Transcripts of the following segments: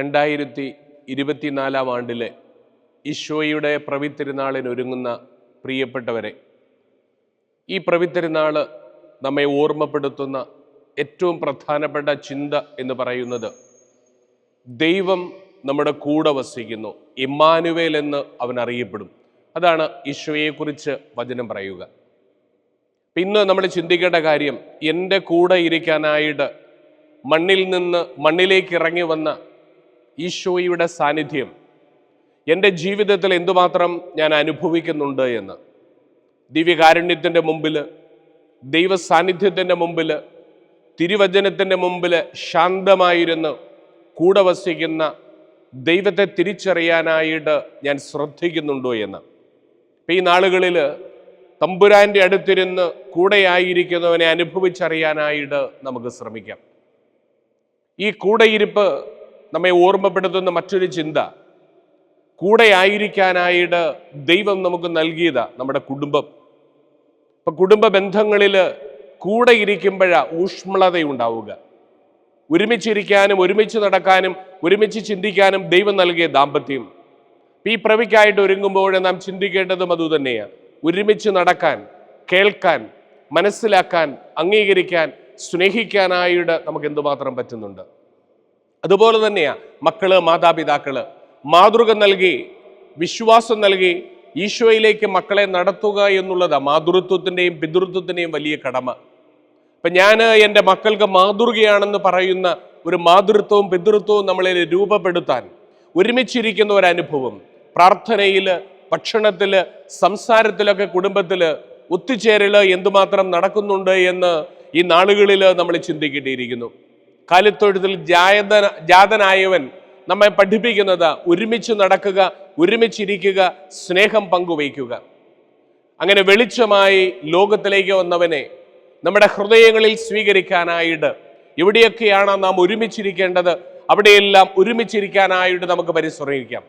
2024 ഈശോയുടെ പ്രവിത്തിരുന്നാളിനൊരുങ്ങുന്ന പ്രിയപ്പെട്ടവരെ, ഈ പ്രവിത്തിരുന്നാൾ നമ്മെ ഓർമ്മപ്പെടുത്തുന്ന ഏറ്റവും പ്രധാനപ്പെട്ട ചിന്ത എന്ന് പറയുന്നത് ദൈവം നമ്മുടെ കൂടെ വസിക്കുന്നു. ഇമ്മാനുവേൽ എന്ന് അവൻ അറിയപ്പെടും. അതാണ് ഈശോയെക്കുറിച്ച് വചനം പറയുക. ഇന്ന് നമ്മൾ ചിന്തിക്കേണ്ട കാര്യം, എൻ്റെ കൂടെ ഇരിക്കാനായിട്ട് മണ്ണിൽ നിന്ന് മണ്ണിലേക്ക് ഇറങ്ങി വന്ന ഈശോയുടെ സാന്നിധ്യം എൻ്റെ ജീവിതത്തിൽ എന്തുമാത്രം ഞാൻ അനുഭവിക്കുന്നുണ്ട് എന്ന്. ദിവ്യകാരുണ്യത്തിൻ്റെ മുമ്പിൽ, ദൈവ സാന്നിധ്യത്തിൻ്റെ മുമ്പിൽ, തിരുവചനത്തിൻ്റെ മുമ്പിൽ ശാന്തമായിരുന്ന് കൂടെ വസിക്കുന്ന ദൈവത്തെ തിരിച്ചറിയാനായിട്ട് ഞാൻ ശ്രദ്ധിക്കുന്നുണ്ടോ എന്ന്. ഈ നാളുകളിൽ തമ്പുരാൻ്റെ അടുത്തിരുന്ന് കൂടെയായിരിക്കുന്നവനെ അനുഭവിച്ചറിയാനായിട്ട് നമുക്ക് ശ്രമിക്കാം. ഈ കൂടെയിരിപ്പ് നമ്മെ ഓർമ്മപ്പെടുത്തുന്ന മറ്റൊരു ചിന്ത, കൂടെയായിരിക്കാനായിട്ട് ദൈവം നമുക്ക് നൽകിയതാ നമ്മുടെ കുടുംബം. ഇപ്പം കുടുംബ ബന്ധങ്ങളിൽ കൂടെ ഇരിക്കുമ്പോഴാണ് ഊഷ്മളതയുണ്ടാവുക. ഒരുമിച്ചിരിക്കാനും ഒരുമിച്ച് നടക്കാനും ഒരുമിച്ച് ചിന്തിക്കാനും ദൈവം നൽകിയ ദാമ്പത്യം. ഈ പ്രവിക്കായിട്ട് ഒരുങ്ങുമ്പോൾ നാം ചിന്തിക്കേണ്ടതും അതുതന്നെയാണ്. ഒരുമിച്ച് നടക്കാൻ, കേൾക്കാൻ, മനസ്സിലാക്കാൻ, അംഗീകരിക്കാൻ, സ്നേഹിക്കാനായിട്ട് നമുക്ക് എന്തുമാത്രം പറ്റുന്നുണ്ട്. അതുപോലെ തന്നെയാണ് മക്കള്, മാതാപിതാക്കള് മാതൃക നൽകി, വിശ്വാസം നൽകി ഈശോയിലേക്ക് മക്കളെ നടത്തുക എന്നുള്ളതാണ് മാതൃത്വത്തിൻ്റെയും പിതൃത്വത്തിൻ്റെയും വലിയ കടമ. അപ്പം ഞാൻ എൻ്റെ മക്കൾക്ക് മാതൃകയാണെന്ന് പറയുന്ന ഒരു മാതൃത്വവും പിതൃത്വവും നമ്മളെ രൂപപ്പെടുത്താൻ ഒരുമിച്ചിരിക്കുന്ന ഒരനുഭവം, പ്രാർത്ഥനയിൽ, ഭക്ഷണത്തിൽ, സംസാരത്തിലൊക്കെ കുടുംബത്തിൽ ഒത്തുചേരൽ എന്തുമാത്രം നടക്കുന്നുണ്ട് എന്ന് ഈ നാളുകളിൽ നമ്മൾ ചിന്തിക്കേണ്ടിയിരിക്കുന്നു. കാലിത്തൊഴുത്തിൽ ജാതനായവൻ നമ്മെ പഠിപ്പിക്കുന്നത് ഒരുമിച്ച് നടക്കുക, ഒരുമിച്ചിരിക്കുക, സ്നേഹം പങ്കുവയ്ക്കുക. അങ്ങനെ വെളിച്ചമായി ലോകത്തിലേക്ക് വന്നവനെ നമ്മുടെ ഹൃദയങ്ങളിൽ സ്വീകരിക്കാനായിട്ട് എവിടെയൊക്കെയാണ് നാം ഒരുമിച്ചിരിക്കേണ്ടത് അവിടെയെല്ലാം ഒരുമിച്ചിരിക്കാനായിട്ട് നമുക്ക് പരിശ്രമിക്കാം.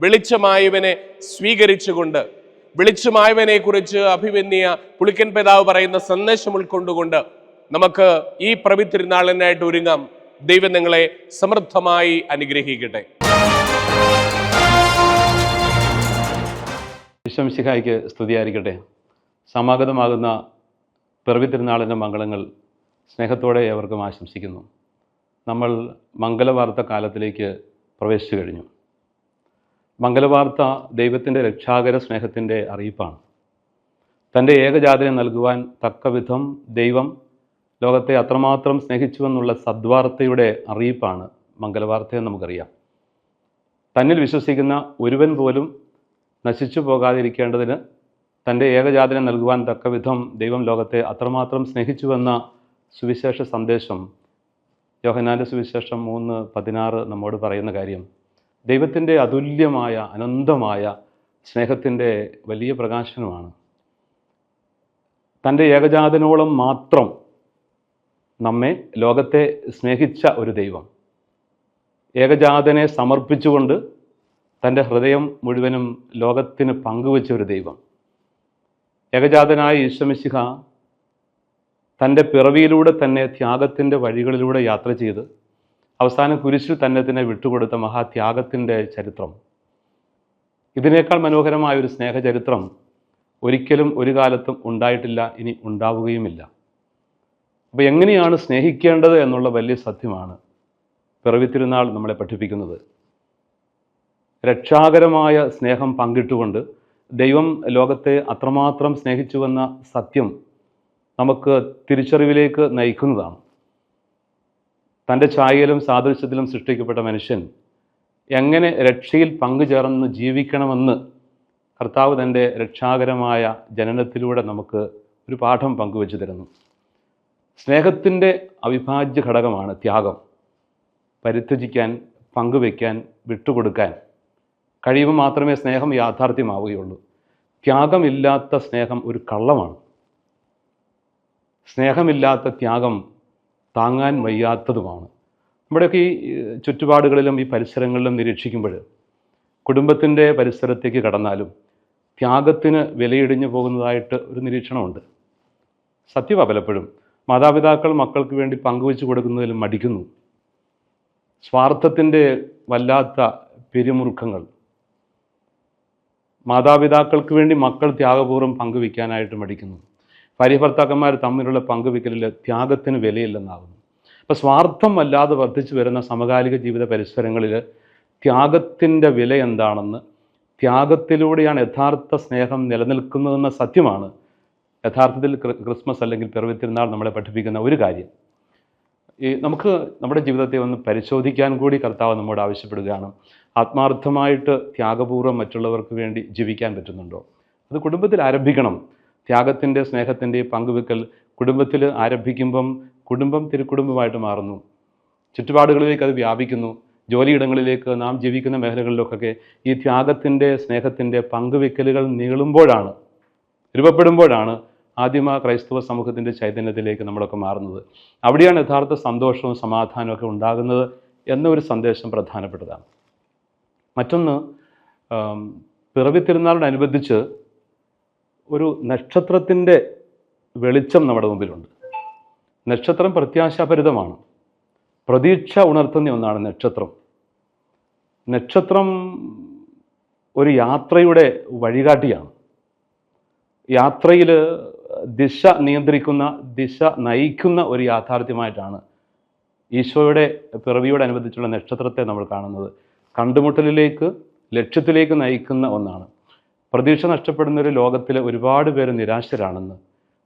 വെളിച്ചമായവനെ സ്വീകരിച്ചുകൊണ്ട്, വെളിച്ചമായവനെ കുറിച്ച് അഭിമന്യ പുളിക്കൻ പിതാവ് പറയുന്ന സന്ദേശം ഉൾക്കൊണ്ടുകൊണ്ട് നമുക്ക് ഈ പ്രവിത്തിരുന്നാളിനായിട്ട് ഒരുങ്ങാം. ദൈവം നിങ്ങളെ സമൃദ്ധമായി അനുഗ്രഹിക്കട്ടെ. വിശ്വംസിഹായ്ക്ക് സ്തുതിയായിരിക്കട്ടെ. സമാഗതമാകുന്ന പിറവിത്തിരുന്നാളിൻ്റെ മംഗളങ്ങൾ സ്നേഹത്തോടെ ഏവർക്കും ആശംസിക്കുന്നു. നമ്മൾ മംഗലവാർത്ത കാലത്തിലേക്ക് പ്രവേശിച്ചു കഴിഞ്ഞു. മംഗലവാർത്ത ദൈവത്തിൻ്റെ രക്ഷാകര സ്നേഹത്തിൻ്റെ അറിയിപ്പാണ്. തൻ്റെ ഏകജാതനെ നൽകുവാൻ തക്കവിധം ദൈവം ലോകത്തെ അത്രമാത്രം സ്നേഹിച്ചുവെന്നുള്ള സദ്വാർത്തയുടെ അറിയിപ്പാണ് മംഗലവാർത്തയെന്ന് നമുക്കറിയാം. തന്നിൽ വിശ്വസിക്കുന്ന ഒരുവൻ പോലും നശിച്ചു പോകാതിരിക്കേണ്ടതിന് തൻ്റെ ഏകജാതനെ നൽകുവാൻ തക്കവിധം ദൈവം ലോകത്തെ അത്രമാത്രം സ്നേഹിച്ചുവെന്ന സുവിശേഷ സന്ദേശം യോഹന്നാൻ്റെ സുവിശേഷം 3:16 നമ്മോട് പറയുന്ന കാര്യം ദൈവത്തിൻ്റെ അതുല്യമായ അനന്തമായ സ്നേഹത്തിൻ്റെ വലിയ പ്രകാശനമാണ്. തൻ്റെ ഏകജാതനോളം മാത്രം നമ്മെ ലോകത്തെ സ്നേഹിച്ച ഒരു ദൈവം, ഏകജാതനെ സമർപ്പിച്ചുകൊണ്ട് തൻ്റെ ഹൃദയം മുഴുവനും ലോകത്തിന് പങ്കുവെച്ച ഒരു ദൈവം. ഏകജാതനായ ഈശോമിശിഹ തൻ്റെ പിറവിയിലൂടെ തന്നെ ത്യാഗത്തിൻ്റെ വഴികളിലൂടെ യാത്ര ചെയ്ത് അവസാനം കുരിശിൽ തന്നെ വിട്ടുകൊടുത്ത മഹാത്യാഗത്തിൻ്റെ ചരിത്രം, ഇതിനേക്കാൾ മനോഹരമായ ഒരു സ്നേഹചരിത്രം ഒരിക്കലും ഒരു കാലത്തും ഉണ്ടായിട്ടില്ല, ഇനി ഉണ്ടാവുകയുമില്ല. അപ്പോൾ എങ്ങനെയാണ് സ്നേഹിക്കേണ്ടത് എന്നുള്ള വലിയ സത്യമാണ് പിറവിത്തിരുന്നാൾ നമ്മളെ പഠിപ്പിക്കുന്നത്. രക്ഷാകരമായ സ്നേഹം പങ്കിട്ടുകൊണ്ട് ദൈവം ലോകത്തെ അത്രമാത്രം സ്നേഹിച്ചുവെന്ന സത്യം നമുക്ക് തിരിച്ചറിവിലേക്ക് നയിക്കുന്നതാണ്. തൻ്റെ ഛായയിലും സാദൃശ്യത്തിലും സൃഷ്ടിക്കപ്പെട്ട മനുഷ്യൻ എങ്ങനെ രക്ഷയിൽ പങ്കുചേർന്ന് ജീവിക്കണമെന്ന് കർത്താവ് തൻ്റെ രക്ഷാകരമായ ജനനത്തിലൂടെ നമുക്ക് ഒരു പാഠം പങ്കുവെച്ചു തരുന്നു. സ്നേഹത്തിൻ്റെ അവിഭാജ്യ ഘടകമാണ് ത്യാഗം. പരിത്യജിക്കാൻ, പങ്കുവയ്ക്കാൻ, വിട്ടുകൊടുക്കാൻ കഴിയുമ്പോൾ മാത്രമേ സ്നേഹം യാഥാർത്ഥ്യമാവുകയുള്ളൂ. ത്യാഗമില്ലാത്ത സ്നേഹം ഒരു കള്ളമാണ്. സ്നേഹമില്ലാത്ത ത്യാഗം താങ്ങാൻ വയ്യാത്തതുമാണ്. നമ്മുടെയൊക്കെ ഈ ചുറ്റുപാടുകളിലും ഈ പരിസരങ്ങളിലും നിരീക്ഷിക്കുമ്പോൾ കുടുംബത്തിൻ്റെ പരിസരത്തേക്ക് കടന്നാലും ത്യാഗത്തിന് വിലയിടിഞ്ഞു പോകുന്നതായിട്ട് ഒരു നിരീക്ഷണമുണ്ട്. സത്യമാണ്, പലപ്പോഴും മാതാപിതാക്കൾ മക്കൾക്ക് വേണ്ടി പങ്കുവെച്ച് കൊടുക്കുന്നതിലും മടിക്കുന്നു. സ്വാർത്ഥത്തിൻ്റെ വല്ലാത്ത പിരിമുറുക്കങ്ങൾ, മാതാപിതാക്കൾക്ക് വേണ്ടി മക്കൾ ത്യാഗപൂർവ്വം പങ്കുവയ്ക്കാനായിട്ട് മടിക്കുന്നു. ഭാര്യാഭർത്താക്കന്മാർ തമ്മിലുള്ള പങ്കുവയ്ക്കലിൽ ത്യാഗത്തിന് വിലയില്ലെന്നാകുന്നു. അപ്പോൾ സ്വാർത്ഥം വല്ലാതെ വർദ്ധിച്ചു വരുന്ന സമകാലിക ജീവിത പരിസരങ്ങളിൽ ത്യാഗത്തിൻ്റെ വില എന്താണെന്ന്, ത്യാഗത്തിലൂടെയാണ് യഥാർത്ഥ സ്നേഹം നിലനിൽക്കുന്നതെന്ന സത്യമാണ് യഥാർത്ഥത്തിൽ ക്രിസ്മസ് അല്ലെങ്കിൽ പിറവി തിരുനാൾ നമ്മളെ പഠിപ്പിക്കുന്ന ഒരു കാര്യം. നമുക്ക് നമ്മുടെ ജീവിതത്തെ ഒന്ന് പരിശോധിക്കാൻ കൂടി കർത്താവ് നമ്മോട് ആവശ്യപ്പെടുകയാണ്. ആത്മാർത്ഥമായിട്ട് ത്യാഗപൂർവ്വം മറ്റുള്ളവർക്ക് വേണ്ടി ജീവിക്കാൻ പറ്റുന്നുണ്ടോ? അത് കുടുംബത്തിൽ ആരംഭിക്കണം. ത്യാഗത്തിൻ്റെ സ്നേഹത്തിൻ്റെ പങ്കുവെക്കൽ കുടുംബത്തിൽ ആരംഭിക്കുമ്പം കുടുംബം തിരുക്കുടുംബമായിട്ട് മാറുന്നു. ചുറ്റുപാടുകളിലേക്ക് അത് വ്യാപിക്കുന്നു. ജോലിയിടങ്ങളിലേക്ക്, നാം ജീവിക്കുന്ന മേഖലകളിലൊക്കെ ഈ ത്യാഗത്തിൻ്റെ സ്നേഹത്തിൻ്റെ പങ്കുവെക്കലുകൾ നീളുമ്പോഴാണ്, രൂപപ്പെടുമ്പോഴാണ് ആദിമ ക്രൈസ്തവ സമൂഹത്തിൻ്റെ ചൈതന്യത്തിലേക്ക് നമ്മളൊക്കെ മാറുന്നത്. അവിടെയാണ് യഥാർത്ഥ സന്തോഷവും സമാധാനവും ഒക്കെ ഉണ്ടാകുന്നത് എന്നൊരു സന്ദേശം പ്രധാനപ്പെട്ടതാണ്. മറ്റൊന്ന്, പിറവി തിരുനാളിനോടനുബന്ധിച്ച് ഒരു നക്ഷത്രത്തിൻ്റെ വെളിച്ചം നമ്മുടെ മുമ്പിലുണ്ട്. നക്ഷത്രം പ്രത്യാശാഭരിതമാണ്. പ്രതീക്ഷ ഉണർത്തുന്ന ഒന്നാണ് നക്ഷത്രം. നക്ഷത്രം ഒരു യാത്രയുടെ വഴികാട്ടിയാണ്. യാത്രയിൽ ദിശ നിയന്ത്രിക്കുന്ന, ദിശ നയിക്കുന്ന ഒരു യാഥാർത്ഥ്യമായിട്ടാണ് ഈശോയുടെ പിറവിയോടനുബന്ധിച്ചുള്ള നക്ഷത്രത്തെ നമ്മൾ കാണുന്നത്. കണ്ടുമുട്ടലിലേക്ക്, ലക്ഷ്യത്തിലേക്ക് നയിക്കുന്ന ഒന്നാണ്. പ്രതീക്ഷ നഷ്ടപ്പെടുന്ന ഒരു ലോകത്തിൽ ഒരുപാട് പേര് നിരാശരാണെന്ന്,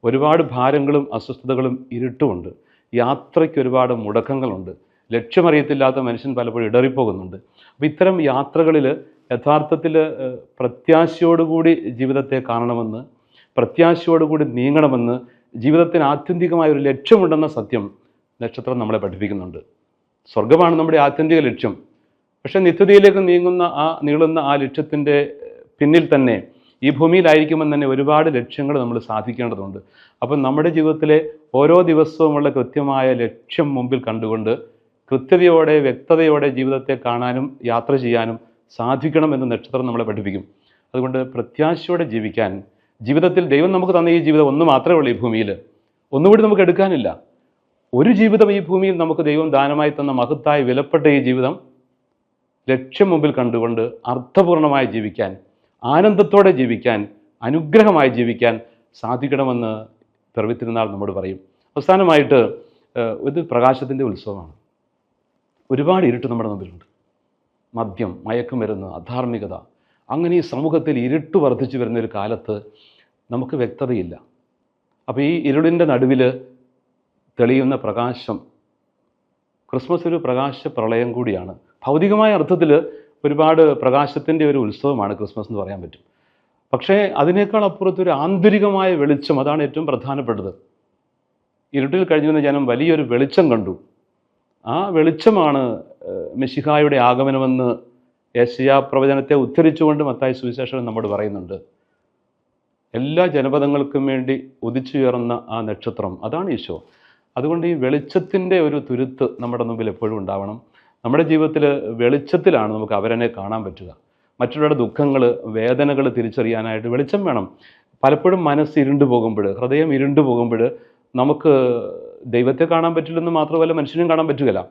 ഒരുപാട് ഭാരങ്ങളും അസ്വസ്ഥതകളും ഇരുട്ടുമുണ്ട്. യാത്രയ്ക്ക് ഒരുപാട് മുടക്കങ്ങളുണ്ട്. ലക്ഷ്യമറിയത്തില്ലാത്ത മനുഷ്യൻ പലപ്പോഴും ഇടറിപ്പോകുന്നുണ്ട്. അപ്പോൾ ഇത്തരം യാത്രകളിൽ യഥാർത്ഥത്തിൽ പ്രത്യാശയോടുകൂടി ജീവിതത്തെ കാണണമെന്ന്, പ്രത്യാശയോടുകൂടി നീങ്ങണമെന്ന്, ജീവിതത്തിന് ആത്യന്തികമായ ഒരു ലക്ഷ്യമുണ്ടെന്ന സത്യം നക്ഷത്രം നമ്മളെ പഠിപ്പിക്കുന്നുണ്ട്. സ്വർഗമാണ് നമ്മുടെ ആത്യന്തിക ലക്ഷ്യം. പക്ഷേ നിത്യതയിലേക്ക് നീളുന്ന ആ ലക്ഷ്യത്തിൻ്റെ പിന്നിൽ തന്നെ ഈ ഭൂമിയിലായിരിക്കുമ്പോൾ തന്നെ ഒരുപാട് ലക്ഷ്യങ്ങൾ നമ്മൾ സാധിക്കേണ്ടതുണ്ട്. അപ്പം നമ്മുടെ ജീവിതത്തിലെ ഓരോ ദിവസവുമുള്ള കൃത്യമായ ലക്ഷ്യം മുമ്പിൽ കണ്ടുകൊണ്ട് കൃത്യതയോടെ, വ്യക്തതയോടെ ജീവിതത്തെ കാണാനും യാത്ര ചെയ്യാനും സാധിക്കണമെന്ന് നക്ഷത്രം നമ്മളെ പഠിപ്പിക്കും. അതുകൊണ്ട് പ്രത്യാശയോടെ ജീവിക്കാൻ, ജീവിതത്തിൽ ദൈവം നമുക്ക് തന്ന ഈ ജീവിതം ഒന്ന് മാത്രമേ ഉള്ളൂ. ഈ ഭൂമിയിൽ ഒന്നുകൂടി നമുക്ക് എടുക്കാനില്ല. ഒരു ജീവിതം ഈ ഭൂമിയിൽ നമുക്ക് ദൈവം ദാനമായി തന്ന മഹത്തായ വിലപ്പെട്ട ഈ ജീവിതം ലക്ഷ്യം മുമ്പിൽ കണ്ടുകൊണ്ട് അർത്ഥപൂർണമായി ജീവിക്കാൻ, ആനന്ദത്തോടെ ജീവിക്കാൻ, അനുഗ്രഹമായി ജീവിക്കാൻ സാധിക്കണമെന്ന് പിറവി തിരുനാൾ നമ്മോട് പറയും. അവസാനമായിട്ട്, ഇത് പ്രകാശത്തിൻ്റെ ഉത്സവമാണ്. ഒരുപാട് ഇരുട്ട് നമ്മുടെ മുമ്പിലുണ്ട്. മദ്യം, മയക്കുമരുന്ന്, അധാർമികത, അങ്ങനെ ഈ സമൂഹത്തിൽ ഇരുട്ട് വർദ്ധിച്ചു വരുന്ന ഒരു കാലത്ത് നമുക്ക് വ്യക്തതയില്ല. അപ്പോൾ ഈ ഇരുളിൻ്റെ നടുവിൽ തെളിയുന്ന പ്രകാശം, ക്രിസ്മസ് ഒരു പ്രകാശ പ്രളയം കൂടിയാണ്. ഭൗതികമായ അർത്ഥത്തിൽ ഒരുപാട് പ്രകാശത്തിൻ്റെ ഒരു ഉത്സവമാണ് ക്രിസ്മസ് എന്ന് പറയാൻ പറ്റും. പക്ഷേ അതിനേക്കാൾ അപ്പുറത്തൊരു ആന്തരികമായ വെളിച്ചം, അതാണ് ഏറ്റവും പ്രധാനപ്പെട്ടത്. ഇരുട്ടിൽ കഴിഞ്ഞിരുന്ന ജനം വലിയൊരു വെളിച്ചം കണ്ടു. ആ വെളിച്ചമാണ് മെശിഹായുടെ ആഗമനമെന്ന് യെശയ്യാ പ്രവചനത്തെ ഉദ്ധരിച്ചുകൊണ്ട് മത്തായി സുവിശേഷം നമ്മോട് പറയുന്നുണ്ട്. എല്ലാ ജനപദങ്ങൾക്കും വേണ്ടി ഉദിച്ചുയർന്ന ആ നക്ഷത്രം, അതാണ് ഈശോ. അതുകൊണ്ട് ഈ വെളിച്ചത്തിൻ്റെ ഒരു തുരുത്ത് നമ്മുടെ മുമ്പിൽ എപ്പോഴും ഉണ്ടാവണം. നമ്മുടെ ജീവിതത്തിൽ വെളിച്ചത്തിലാണ് നമുക്ക് അവരനെ കാണാൻ പറ്റുക. മറ്റുള്ളവരുടെ ദുഃഖങ്ങൾ, വേദനകൾ തിരിച്ചറിയാനായിട്ട് വെളിച്ചം വേണം. പലപ്പോഴും മനസ്സ് ഇരുണ്ടു പോകുമ്പോൾ, ഹൃദയം ഇരുണ്ടു പോകുമ്പോൾ നമുക്ക് ദൈവത്തെ കാണാൻ പറ്റില്ലെന്ന് മാത്രമല്ല മനുഷ്യനും കാണാൻ പറ്റുകയില്ല.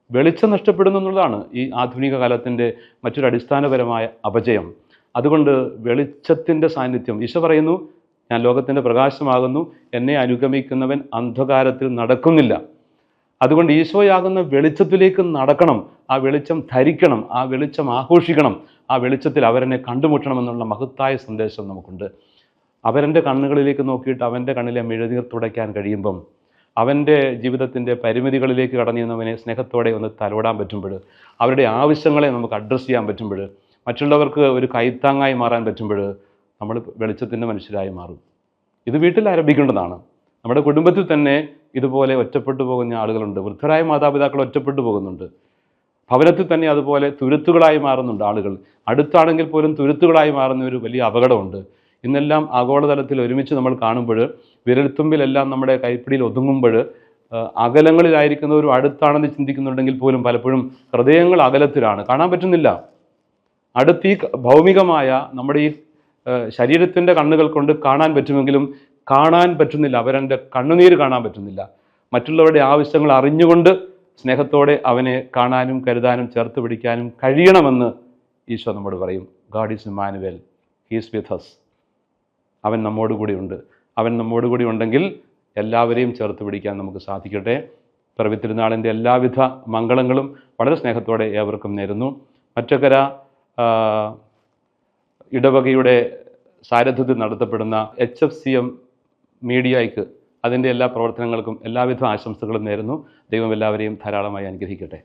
വെളിച്ചം നഷ്ടപ്പെടുന്നു എന്നുള്ളതാണ് ഈ ആധുനിക കാലത്തിൻ്റെ മറ്റൊരു അടിസ്ഥാനപരമായ അപജയം. അതുകൊണ്ട് വെളിച്ചത്തിൻ്റെ സാന്നിധ്യം, ഈശോ പറയുന്നു, ഞാൻ ലോകത്തിൻ്റെ പ്രകാശമാകുന്നു, എന്നെ അനുഗമിക്കുന്നവൻ അന്ധകാരത്തിൽ നടക്കുന്നില്ല. അതുകൊണ്ട് ഈശോയാകുന്ന വെളിച്ചത്തിലേക്ക് നടക്കണം, ആ വെളിച്ചം ധരിക്കണം, ആ വെളിച്ചം ആഘോഷിക്കണം, ആ വെളിച്ചത്തിൽ അവരെന്നെ കണ്ടുമുട്ടണമെന്നുള്ള മഹത്തായ സന്ദേശം നമുക്കുണ്ട്. അവരുടെ കണ്ണുകളിലേക്ക് നോക്കിയിട്ട് അവൻ്റെ കണ്ണിലെ മെഴുനീർ തുടയ്ക്കാൻ കഴിയുമ്പം, അവൻ്റെ ജീവിതത്തിൻ്റെ പരിമിതികളിലേക്ക് കടന്നിരുന്നവനെ സ്നേഹത്തോടെ ഒന്ന് തലോടാൻ പറ്റുമ്പോൾ, അവരുടെ ആവശ്യങ്ങളെ നമുക്ക് അഡ്രസ്സ് ചെയ്യാൻ പറ്റുമ്പോൾ, മറ്റുള്ളവർക്ക് ഒരു കൈത്താങ്ങായി മാറാൻ പറ്റുമ്പോൾ നമ്മൾ വെളിച്ചത്തിൻ്റെ മനുഷ്യരായി മാറും. ഇത് വീട്ടിൽ ആരംഭിക്കേണ്ടതാണ്. നമ്മുടെ കുടുംബത്തിൽ തന്നെ ഇതുപോലെ ഒറ്റപ്പെട്ടു പോകുന്ന ആളുകളുണ്ട്. വൃദ്ധരായ മാതാപിതാക്കൾ ഒറ്റപ്പെട്ടു പോകുന്നുണ്ട്. ഭവനത്തിൽ തന്നെ അതുപോലെ തുരുത്തുകളായി മാറുന്നുണ്ട് ആളുകൾ. അടുത്താണെങ്കിൽ പോലും തുരുത്തുകളായി മാറുന്ന ഒരു വലിയ അപകടമുണ്ട്. ഇന്നെല്ലാം ആഗോളതലത്തിൽ ഒരുമിച്ച് നമ്മൾ കാണുമ്പോൾ, വിരൽത്തുമ്പിലെല്ലാം നമ്മുടെ കൈപ്പിടിയിൽ ഒതുങ്ങുമ്പോൾ, അകലങ്ങളിലായിരിക്കുന്നവരും അടുത്താണെന്ന് ചിന്തിക്കുന്നുണ്ടെങ്കിൽ പോലും പലപ്പോഴും ഹൃദയങ്ങൾ അകലത്തിലാണ്, കാണാൻ പറ്റുന്നില്ല. അടുത്ത് ഈ ഭൗമികമായ നമ്മുടെ ഈ ശരീരത്തിൻ്റെ കണ്ണുകൾ കൊണ്ട് കാണാൻ പറ്റുമെങ്കിലും കാണാൻ പറ്റുന്നില്ല. അവരുടെ കണ്ണുനീര് കാണാൻ പറ്റുന്നില്ല. മറ്റുള്ളവരുടെ ആവശ്യങ്ങൾ അറിഞ്ഞുകൊണ്ട് സ്നേഹത്തോടെ അവനെ കാണാനും കരുതാനും ചേർത്ത് പിടിക്കാനും കഴിയണമെന്ന് ഈശോ നമ്മോട് പറയും. God is Emmanuel, he's with us. അവൻ നമ്മോട് കൂടിയുണ്ട്. അവൻ നമ്മോട് കൂടി ഉണ്ടെങ്കിൽ എല്ലാവരെയും ചേർത്ത് പിടിക്കാൻ നമുക്ക് സാധിക്കട്ടെ. പിറവി തിരുനാളിൻ്റെ എല്ലാവിധ മംഗളങ്ങളും വളരെ സ്നേഹത്തോടെ ഏവർക്കും നേരുന്നു. മറ്റക്കര ഇടവകയുടെ സാരഥ്യത്തിൽ നടത്തപ്പെടുന്ന HFCM മീഡിയയ്ക്ക് അതിൻ്റെ എല്ലാ പ്രവർത്തനങ്ങൾക്കും എല്ലാവിധ ആശംസകളും നേരുന്നു. ദൈവം എല്ലാവരെയും ധാരാളമായി അനുഗ്രഹിക്കട്ടെ.